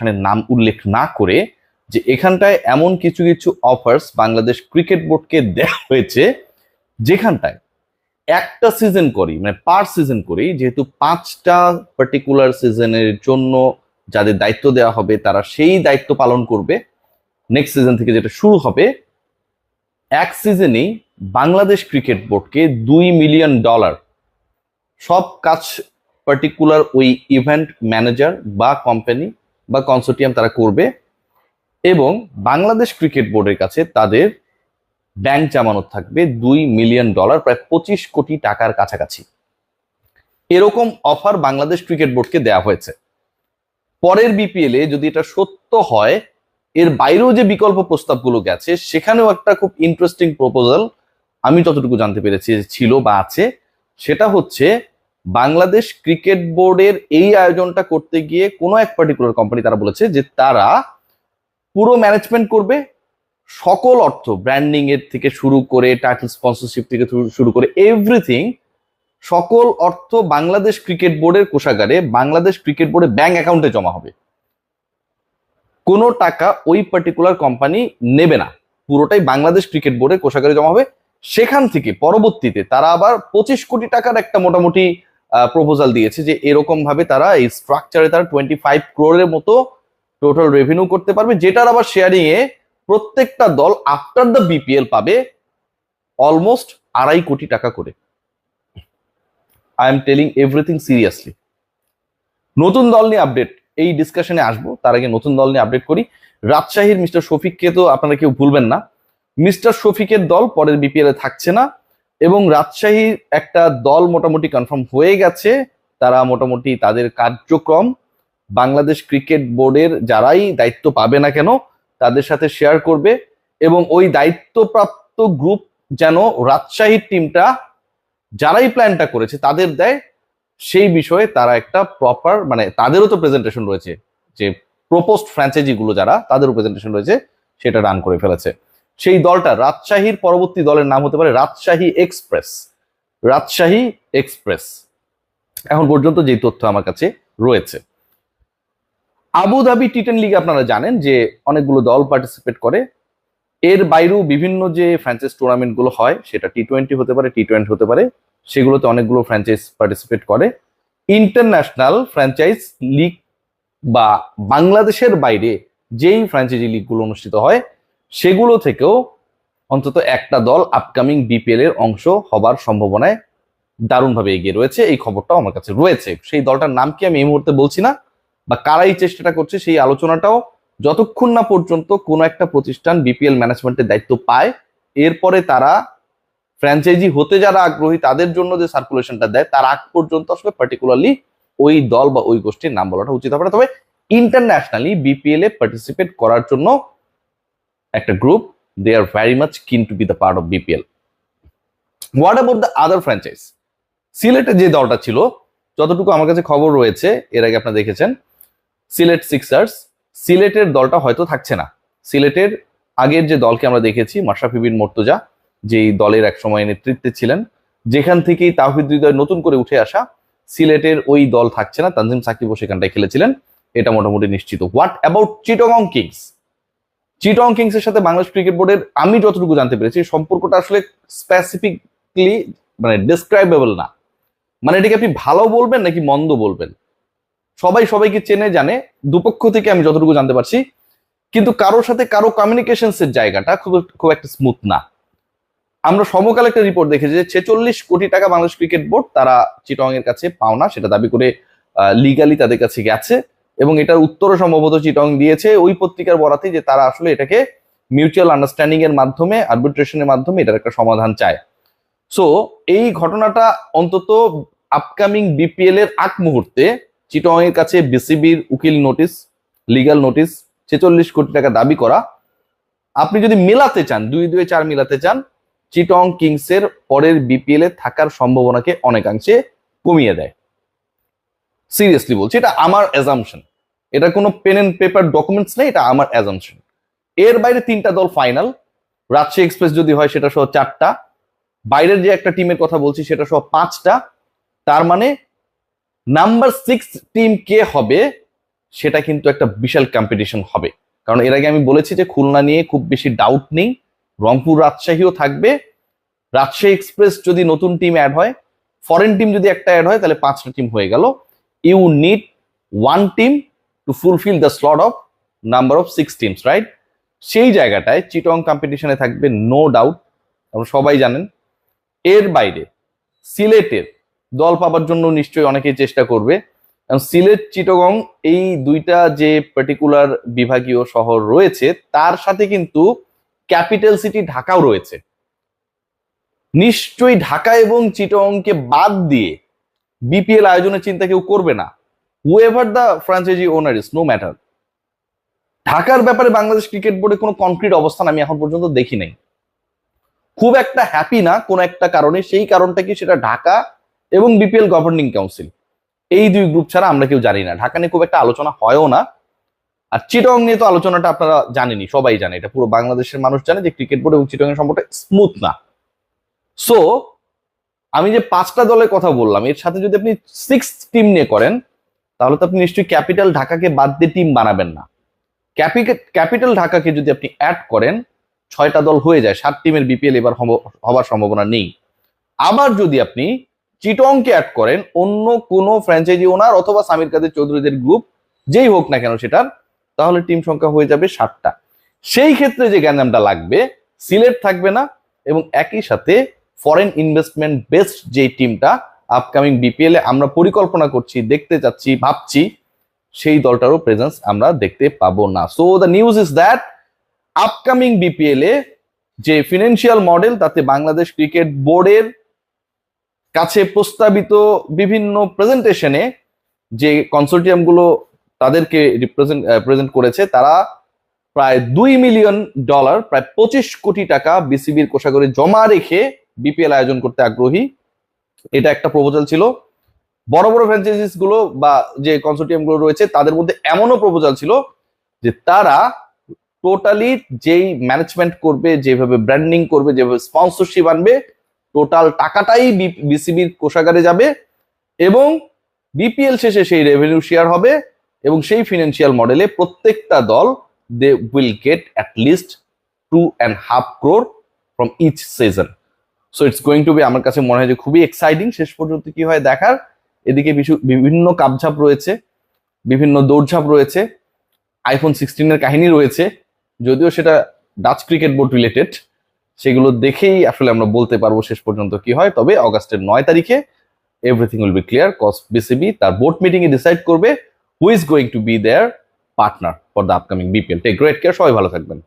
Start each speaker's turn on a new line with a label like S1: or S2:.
S1: প্রতিষ্ঠানের নাম উল্লেখ না করে যে এখানটায় এমন কিছু কিছু অফার্স বাংলাদেশ ক্রিকেট বোর্ডকে দেওয়া হয়েছে যেখানটায় একটা সিজন করি মানে পার সিজন করি, যেহেতু 5টা পার্টিকুলার সিজনের জন্য যাদের দায়িত্ব দেওয়া হবে তারা সেই দায়িত্ব পালন করবে। নেক্সট সিজন থেকে যেটা শুরু হবে, এক সিজনেই বাংলাদেশ ক্রিকেট বোর্ডকে $2 মিলিয়ন সব কাজ পার্টিকুলার ওই ইভেন্ট ম্যানেজার বা কোম্পানি বা কনসোর্টিয়াম তারা করবে, এবং বাংলাদেশ ক্রিকেট বোর্ডের কাছে তাদের ব্যাংক জামানত থাকবে $2 মিলিয়ন, প্রায় 25 কোটি টাকার কাছাকাছি। এরকম অফার বাংলাদেশ ক্রিকেট বোর্ডকে দেওয়া হয়েছে। পরের বিপিএল এ যদি এটা সত্য হয়, এর বাইরেও যে বিকল্প প্রস্তাবগুলো গেছে সেখানেও একটা খুব ইন্টারেস্টিং প্রপোজাল আমি যতটুকু জানতে পেরেছি ছিল বা আছে, সেটা হচ্ছে বাংলাদেশ ক্রিকেট বোর্ডের এই আয়োজনটা করতে গিয়ে কোনো এক পার্টিকুলার কোম্পানি তারা বলেছে যে তারা পুরো ম্যানেজমেন্ট করবে, সকল অর্থ ব্র্যান্ডিং এর থেকে শুরু করে টাইটেল স্পন্সরশিপ থেকে শুরু করে এভরিথিং, সকল অর্থ বাংলাদেশ ক্রিকেট বোর্ডের কোষাগারে বাংলাদেশ ক্রিকেট বোর্ডের ব্যাংক অ্যাকাউন্টে জমা হবে। কোনো টাকা ওই পার্টিকুলার কোম্পানি নেবে না, পুরোটাই বাংলাদেশ ক্রিকেট বোর্ডের কোষাগারে জমা হবে। সেখান থেকে পরবর্তীতে তারা আবার 25 কোটি টাকার একটা মোটামুটি প্রপোজাল দিয়েছে যে এরকম ভাবে তারা এই স্ট্রাকচারে তারা 25 ক্রোড়ের মতো টোটাল রেভিনিউ করতে পারবে, যেটার আবার শেয়ারিং এ প্রত্যেকটা দল আফটার দ্য বিপিএল পাবে অলমোস্ট 2.5 কোটি টাকা করে। I am telling everything seriously. নতুন দল নিয়ে আপডেট এই ডিসকাশনে আসবো, তার আগে নতুন দল নিয়ে আপডেট করি। রাজশাহীর মিস্টার শফিককে তো আপনারা কেউ ভুলবেন না। মিস্টার শফিকের দল পরের বিপিএল এ থাকছে না, এবং রাজশাহীর একটা দল মোটামুটি কনফার্ম হয়ে গেছে। তারা মোটামুটি তাদের কার্যক্রম বাংলাদেশ ক্রিকেট বোর্ডের যারাই দায়িত্ব পাবে না কেন তাদের সাথে শেয়ার করবে, এবং ওই দায়িত্বপ্রাপ্ত গ্রুপ যেন রাজশাহীর টিমটা যারাই প্ল্যানটা করেছে তাদের দেয়, সেই বিষয়ে তারা একটা প্রপার মানে তাদেরও তো প্রেজেন্টেশন রয়েছে, যে প্রপোজড ফ্র্যাঞ্চাইজি গুলো যারা তাদেরও প্রেজেন্টেশন রয়েছে, সেটা রান করে ফেলেছে। সেই দলটা রাজশাহীর পরবর্তী দলের নাম হতে পারে রাজশাহী এক্সপ্রেস। রাজশাহী এক্সপ্রেস এখন পর্যন্ত যে তথ্য আমার কাছে রয়েছে। আবুধাবি টি10 লিগে আপনারা জানেন যে অনেকগুলো দল পার্টিসিপেট করে। এর বাইরেও বিভিন্ন যে ফ্র্যাঞ্চাইজ টুর্নামেন্ট গুলো হয়, সেটা টি20 হতে পারে, টি20 হতে পারে, সেগুলোতে অনেকগুলো ফ্র্যাঞ্চাইজ পার্টিসিপেট করে। ইন্টারন্যাশনাল ফ্র্যাঞ্চাইজ লিগ বা বাংলাদেশের বাইরে যেই ফ্র্যাঞ্চাইজি লিগগুলো অনুষ্ঠিত হয় সেগুলো থেকেও অন্তত একটা দল আপকামিং বিপিএল এর অংশ হবার সম্ভাবনায় দারুণভাবে এগিয়ে রয়েছে। এই খবরটাও আমার কাছে রয়েছে। সেই দলটার নাম কি আমি এই মুহূর্তে বলছি না, বা কারাই চেষ্টাটা করছে সেই আলোচনাটাও যতক্ষণ না পর্যন্ত কোনো একটা প্রতিষ্ঠান বিপিএল ম্যানেজমেন্টের দায়িত্ব পায়, এরপরে তারা ফ্র্যাঞ্চাইজি হতে যারা আগ্রহী তাদের জন্য যে সার্কুলেশনটা দেয় তার আগ পর্যন্ত আসলে পার্টিকুলারলি ওই দল বা ওই গোষ্ঠীর নাম বলাটা উচিত হবে না। তবে ইন্টারন্যাশনালি বিপিএল এ পার্টিসিপেট করার জন্য একটা group, they are very much keen to be the part of BPL. What about the other franchise? সিলেটের যে দলটা ছিল, যতটুকু আমার কাছে খবর রয়েছে, এর আগে আপনারা দেখেছেন সিলেট সিক্সার্স, সিলেটের দলটা হয়তো থাকছে না। সিলেটের আগের যে দলকে আমরা দেখেছি মাশরাফি বিন মুর্তজা, যেই দলের এক সময় নেতৃত্বে ছিলেন, যেখান থেকেই তাওহিদ হৃদয় নতুন করে উঠে আসা, সিলেটের ওই দল থাকছে না। তানজিম সাকিবও সেখানটায় খেলেছিলেন, এটা মোটামুটি নিশ্চিত। What about Chittagong kings? Chittagong kings এর সাথে বাংলাদেশ ক্রিকেট বোর্ডের আমি যতটুকু জানতে পেরেছি সম্পর্কটা আসলে স্পেসিফিকলি মানে ডেসক্রাইবেবল না। মানে এটাকে আপনি ভালো বলবেন নাকি মন্দ বলবেন, সবাই সবাইকে চেনে জানে দুপক্ষ থেকে আমি যতটুকু জানতে পারছি, কিন্তু কারোর সাথে কারো কমিউনিকেশনস এর জায়গাটা খুব একটা স্মুথ না। আমরা সমকাল একটা রিপোর্ট দেখেছি যে 46 কোটি টাকা বাংলাদেশ ক্রিকেট বোর্ড তারা চিটাগং এর কাছে পাওনা সেটা দাবি করে লিগালি তাদের কাছে গেছে, এবং এটার উত্তরও সম্ভবত চিটাগং দিয়েছে ওই পত্রিকার বরাতে যে তারা আসলে এটাকে মিউচুয়াল আন্ডারস্ট্যান্ডিং এর মাধ্যমে, আরবিট্রেশনের মাধ্যমে এটার একটা সমাধান চায়। সো এই ঘটনাটা অন্তত আপকামিং বিপিএল এর আগ মুহূর্তে চিটাগং এর কাছে বিসিবির উকিল নোটিশ, লিগাল নোটিশ 46 কোটি টাকা দাবি করা, আপনি যদি মেলাতে চান 2-2-4 মিলাতে চান, চিটাগং কিংস এর পরের বিপিএল এ থাকার সম্ভাবনাকে অনেকাংশে কমিয়ে দেয়। সিরিয়াসলি বলছি, এটা আমার অ্যাজাম্পশন, এটা কোনো পেন এন্ড পেপার ডকুমেন্টস নেই, এটা আমার অ্যাজাম্পশন। এর বাইরে 3টা দল ফাইনাল, রাজশাহী এক্সপ্রেস যদি হয় সেটা সহ 4টা, বাইরের যে একটা টিমের কথা বলছি সেটা সহ 5টা। তার মানে নাম্বার 6 টিম কে হবে সেটা কিন্তু একটা বিশাল কম্পিটিশন হবে। কারণ এর আগে আমি বলেছি যে খুলনা নিয়ে খুব বেশি ডাউট নেই, রংপুর রাজশাহীও থাকবে। রাজশাহী এক্সপ্রেস যদি নতুন টিম অ্যাড হয়, ফরেন টিম যদি একটা অ্যাড হয়, তাহলে 5টা টিম হয়ে গেল। You need one team to fulfil the slot of number of 6 teams, right? সেই জায়গাটায় চিটং কম্পিটিশনে থাকবে, নো ডাউট, আপনারা সবাই জানেন। এর বাইরে সিলেটের দল পাবার জন্য নিশ্চয়ই অনেকেই চেষ্টা করবে। সিলেট চিটগং এই দুইটা যে পার্টিকুলার বিভাগীয় শহর রয়েছে, তার সাথে কিন্তু ক্যাপিটাল সিটি ঢাকাও রয়েছে। নিশ্চয়ই ঢাকা এবং চিটগংকে বাদ দিয়ে বিপিএল আয়োজনের চিন্তা কেউ করবে না, whoever the franchise owner is, no matter. ঢাকার ব্যাপারে বাংলাদেশ ক্রিকেট বোর্ডে কোনো কনক্রিট অবস্থান আমি এখন পর্যন্ত দেখি নাই। খুব একটা হ্যাপি না কোনো একটা কারণে, সেই কারণটা কি সেটা ঢাকা এবং বিপিএল গভর্নিং কাউন্সিল, এই দুই গ্রুপ ছাড়া আমরা কেউ জানি না। ঢাকা নিয়ে খুব একটা আলোচনা হয়ও না। আর চিটং নিয়ে তো আলোচনাটা আপনারা জানেনই, সবাই জানে, এটা পুরো বাংলাদেশের মানুষ জানে যে ক্রিকেট বোর্ড এবং চিটং এর সম্পর্কটা স্মুথ না। সো আমি যে 5টা দলের কথা বললাম, এর সাথে যদি আপনি 6 টিম নিয়ে করেন, তাহলে তো আপনি নিশ্চয়ই ক্যাপিটাল ঢাকাকে বাদ দিয়ে টিম বানাবেন না। ক্যাপিটাল ঢাকাকে যদি আপনি অ্যাড করেন, 6টা দল হয়ে যায়, 7 টিমের বিপিএল এবার হবার সম্ভাবনা নেই। আবার যদি আপনি চিটংকে অ্যাড করেন, অন্য কোনো ফ্র্যাঞ্চাইজি ওনার অথবা সামির কাদের চৌধুরীদের গ্রুপ যেই হোক না কেন সেটার, তাহলে টিম সংখ্যা হয়ে যাবে 7টা। সেই ক্ষেত্রে যে গ্যাঞ্জামটা লাগবে, সিলেট থাকবে না, এবং একই সাথে ফরেন ইনভেস্টমেন্ট বেসড যে টিমটা আপকামিং বিপিএল এ আমরা পরিকল্পনা করছি, দেখতে চাচ্ছি, ভাবছি, সেই দলটারও প্রেজেন্স আমরা দেখতে পাবো না। So the news is that upcoming BPL এ যে ফিনান্সিয়াল মডেল, তাতে বাংলাদেশ ক্রিকেট বোর্ডের কাছে প্রস্তাবিত বিভিন্ন প্রেজেন্টেশনে যে কনসোর্টিয়াম গুলো তাদেরকে প্রেজেন্ট করেছে, তারা প্রায় $2 মিলিয়ন, প্রায় 25 কোটি টাকা বিসিবির কোষাগারে জমা রেখে বিপিএল আয়োজন করতে আগ্রহী। এটা একটা প্রপোজাল ছিল। বড় বড় ফ্র্যাঞ্চাইজিস গুলো বা যে কনসোর্টিয়াম গুলো রয়েছে, তাদের মধ্যে এমনও প্রপোজাল ছিল যে তারা টোটালি যেই ম্যানেজমেন্ট করবে, যেভাবে ব্র্যান্ডিং করবে, যেভাবে স্পন্সরশিপ আনবে, টোটাল টাকাটাই বিসিবির কোষাগারে যাবে এবং বিপিএল শেষে সেই রেভিনিউ শেয়ার হবে, এবং সেই ফিনান্সিয়াল মডেলে প্রত্যেকটা দল they will get at least 2.5 crore from each season. So it's going to be, আমার কাছে মনে হয় যে খুবই এক্সাইটিং। শেষ পর্যন্ত কি হয় দেখার। এদিকে বিভিন্ন কাপঝাপ রয়েছে, বিভিন্ন দৌড়ঝাপ রয়েছে, আইফোন 16 এর কাহিনী রয়েছে, যদিও সেটা ডাচ ক্রিকেট বোর্ড রিলেটেড। সেগুলো দেখেই আসলে আমরা বলতে পারবো শেষ পর্যন্ত কি হয়। তবে অগাস্টের 9 তারিখে everything will be clear, cause BCB তার বোর্ড মিটিং এ ডিসাইড করবে who is going to be their partner for the upcoming BPL. Take great care, সবাই ভালো থাকবেন।